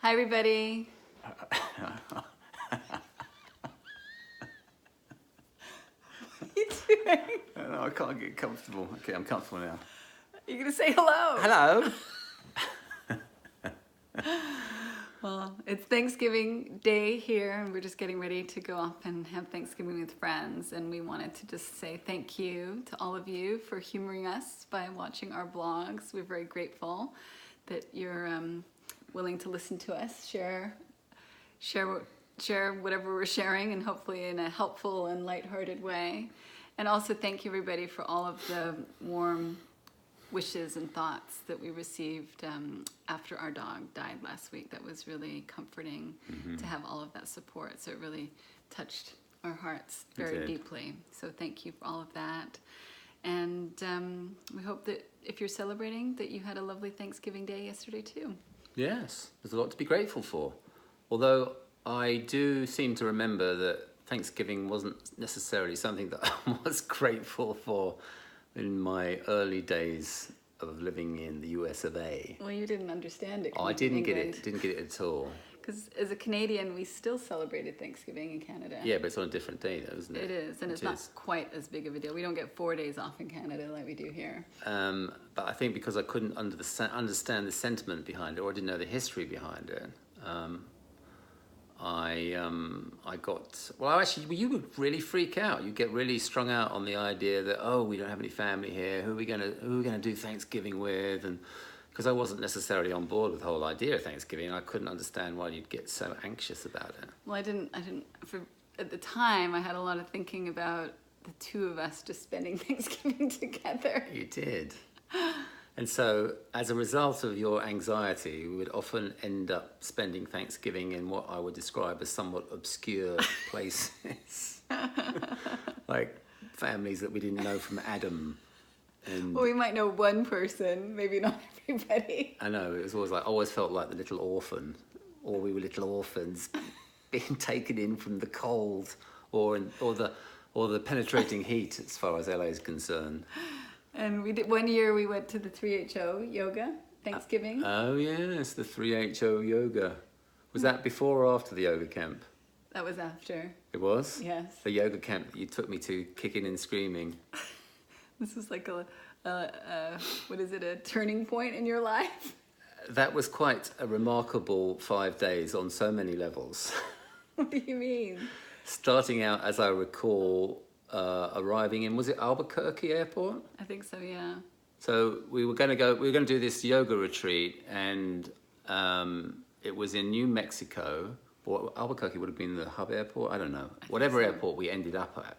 Hi, everybody. What are you doing? No, I can't get comfortable. Okay, I'm comfortable now. You're going to say hello. Hello. Well, it's Thanksgiving Day here, and we're just getting ready to go off and have Thanksgiving with friends. And we wanted to just say thank you to all of you for humoring us by watching our vlogs. We're very grateful that you're willing to listen to us, share whatever we're sharing, and hopefully in a helpful and lighthearted way. And also thank you, everybody, for all of the warm wishes and thoughts that we received after our dog died last week. That was really comforting to have all of that support. So it really touched our hearts very deeply. So thank you for all of that. And we hope that if you're celebrating, that you had a lovely Thanksgiving Day yesterday too. Yes, there's a lot to be grateful for. Although I do seem to remember that Thanksgiving wasn't necessarily something that I was grateful for in my early days of living in the US of A. Well, you didn't understand it. I didn't get it at all. Because as a Canadian, we still celebrated Thanksgiving in Canada. Yeah, but it's on a different day though, isn't it? It is, and it's not quite as big of a deal. We don't get 4 days off in Canada like we do here. But I think because I couldn't understand the sentiment behind it, or I didn't know the history behind it, I got, well, actually, you would really freak out. You get really strung out on the idea that, oh, we don't have any family here. Who are we gonna do Thanksgiving with? And because I wasn't necessarily on board with the whole idea of Thanksgiving, I couldn't understand why you'd get so anxious about it. Well, at the time, I had a lot of thinking about the two of us just spending Thanksgiving together. You did. And so, as a result of your anxiety, we would often end up spending Thanksgiving in what I would describe as somewhat obscure places. Like families that we didn't know from Adam. And well, we might know one person, maybe not everybody. I know, it was always like, I always felt like the little orphan, or we were little orphans being taken in from the cold or the penetrating heat as far as LA is concerned. And one year we went to the 3HO yoga, Thanksgiving. Oh yes, the 3HO yoga. Was that before or after the yoga camp? That was after. It was? Yes. The yoga camp that you took me to, kicking and screaming. This was like a turning point in your life? That was quite a remarkable 5 days on so many levels. What do you mean? Starting out, as I recall, arriving in, was it Albuquerque Airport? I think so, yeah. So we were going to do this yoga retreat, and it was in New Mexico, or Albuquerque would have been the hub airport, I don't know. Whatever airport we ended up at.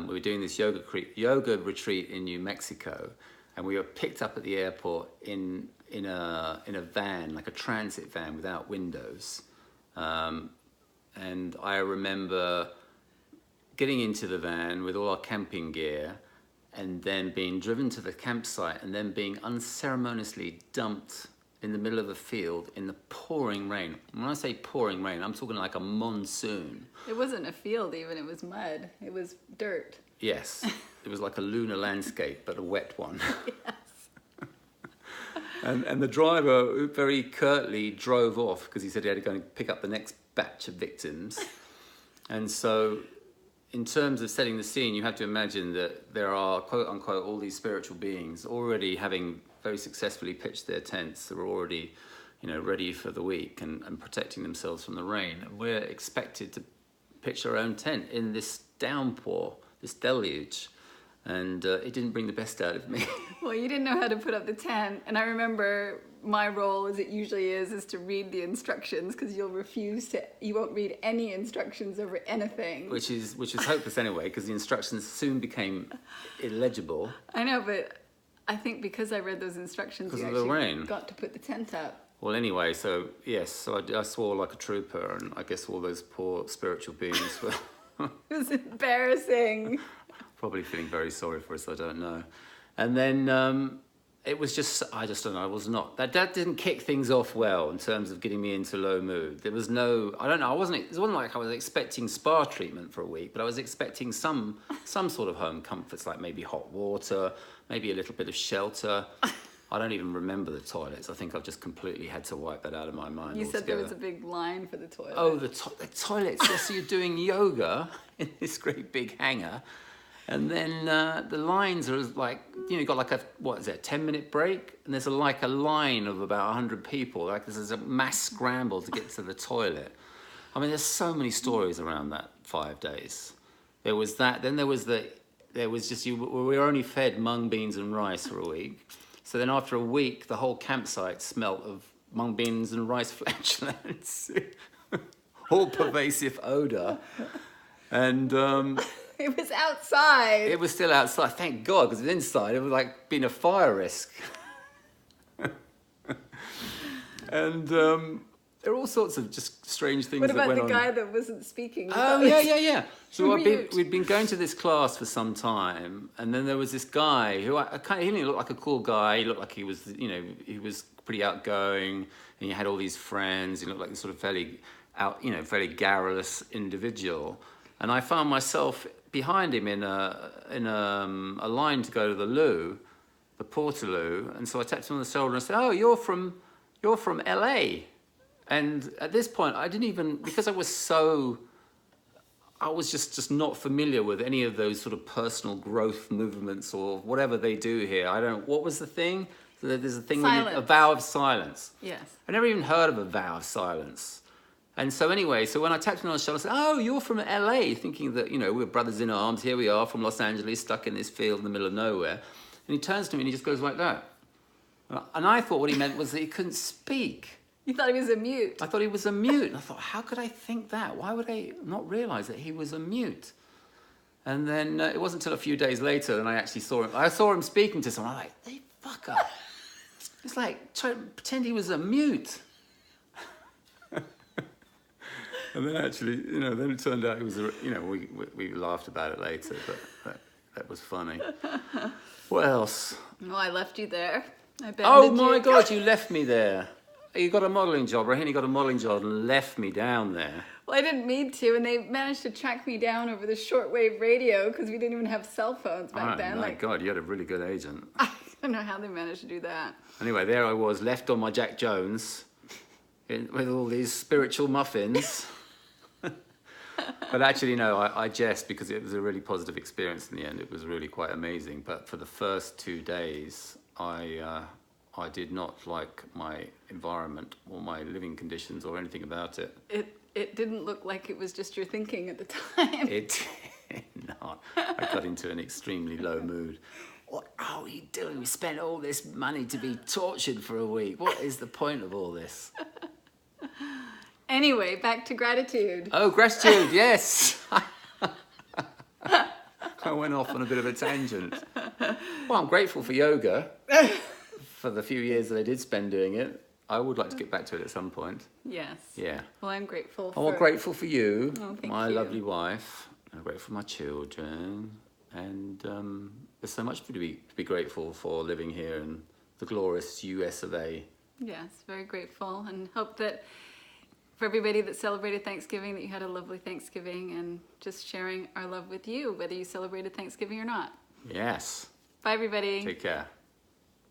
We were doing this yoga retreat in New Mexico, and we were picked up at the airport in a van, like a transit van without windows. And I remember getting into the van with all our camping gear, and then being driven to the campsite, and then being unceremoniously dumped in the middle of a field in the pouring rain. When I say pouring rain, I'm talking like a monsoon. It wasn't a field even, it was mud. It was dirt. Yes, it was like a lunar landscape, but a wet one. Yes. And the driver very curtly drove off because he said he had to go and pick up the next batch of victims. And so, in terms of setting the scene, you have to imagine that there are, quote unquote, all these spiritual beings already having very successfully pitched their tents. They're already, ready for the week and protecting themselves from the rain. And we're expected to pitch our own tent in this downpour, this deluge. And it didn't bring the best out of me. Well, you didn't know how to put up the tent. And I remember my role, as it usually is to read the instructions, because you won't read any instructions over anything. Which is hopeless anyway, because the instructions soon became illegible. I know, but I think because I read those instructions, you actually got to put the tent up. Well, anyway, so I swore like a trooper, and I guess all those poor spiritual beings were... It was embarrassing. Probably feeling very sorry for us, I don't know. And then it was just, I just don't know, I was not, that didn't kick things off well in terms of getting me into low mood. There was no, I don't know, it wasn't like I was expecting spa treatment for a week, but I was expecting some sort of home comforts, like maybe hot water, maybe a little bit of shelter. I don't even remember the toilets. I think I've just completely had to wipe that out of my mind. You said there was a altogether. big line for the toilet. Oh, the toilets. So you're doing yoga in this great big hangar, and then the lines are like, you've got like a, 10-minute break, and there's like a line of about 100 people. Like there's a mass scramble to get to the toilet. I mean, there's so many stories around that 5 days. There was that. Then there was just we were only fed mung beans and rice for a week. So then after a week, the whole campsite smelt of mung beans and rice flatulence. All pervasive odor. And It was outside. it was still outside, thank God, because inside it was like being a fire risk. And there are all sorts of just strange things What that about went the on. guy that wasn't speaking? Oh, yeah. So Mute. we'd been going to this class for some time, and then there was this guy who he didn't look like a cool guy. He looked like he was, he was pretty outgoing, and he had all these friends. He looked like a sort of fairly garrulous individual. And I found myself behind him in a line to go to the loo, the Portaloo, and so I tapped him on the shoulder and said, "Oh, you're from LA." And at this point, I didn't even, because I was just not familiar with any of those sort of personal growth movements or whatever they do here. What was the thing? There's a thing, a vow of silence. Yes. I never even heard of a vow of silence. And so anyway, when I tapped him on the shoulder, I said, "Oh, you're from LA," thinking that, we're brothers in arms. Here we are from Los Angeles, stuck in this field in the middle of nowhere. And he turns to me and he just goes like that. And I thought what he meant was that he couldn't speak. You thought he was a mute. I thought he was a mute. And I thought, how could I think that? Why would I not realise that he was a mute? And then it wasn't until a few days later that I actually saw him. I saw him speaking to someone. I'm like, "Hey, fucker." It's like, trying to pretend he was a mute. And then actually, then it turned out he was, we laughed about it later, but that was funny. What else? Well, I left you there. I Oh abandoned my you. God, you left me there. You got a modelling job. Rohini got a modelling job and left me down there. Well, I didn't mean to, and they managed to track me down over the shortwave radio because we didn't even have cell phones back then. My God, you had a really good agent. I don't know how they managed to do that. Anyway, there I was, left on my Jack Jones with all these spiritual muffins. But actually, no, I jest because it was a really positive experience in the end. It was really quite amazing. But for the first 2 days, I did not like my environment or my living conditions or anything about it. It didn't look like it was just your thinking at the time. It did not. I got into an extremely low mood. What are we doing? We spent all this money to be tortured for a week. What is the point of all this? Anyway, back to gratitude. Oh, gratitude, yes. I went off on a bit of a tangent. Well, I'm grateful for yoga. For the few years that I did spend doing it. I would like to get back to it at some point. Yes. Yeah. Well, I'm grateful I'm grateful for you, Oh, thank my you. lovely wife. I'm grateful for my children. And there's so much to be grateful for living here in the glorious US of A. Yes, very grateful, and hope that for everybody that celebrated Thanksgiving, that you had a lovely Thanksgiving, and just sharing our love with you, whether you celebrated Thanksgiving or not. Yes. Bye, everybody. Take care.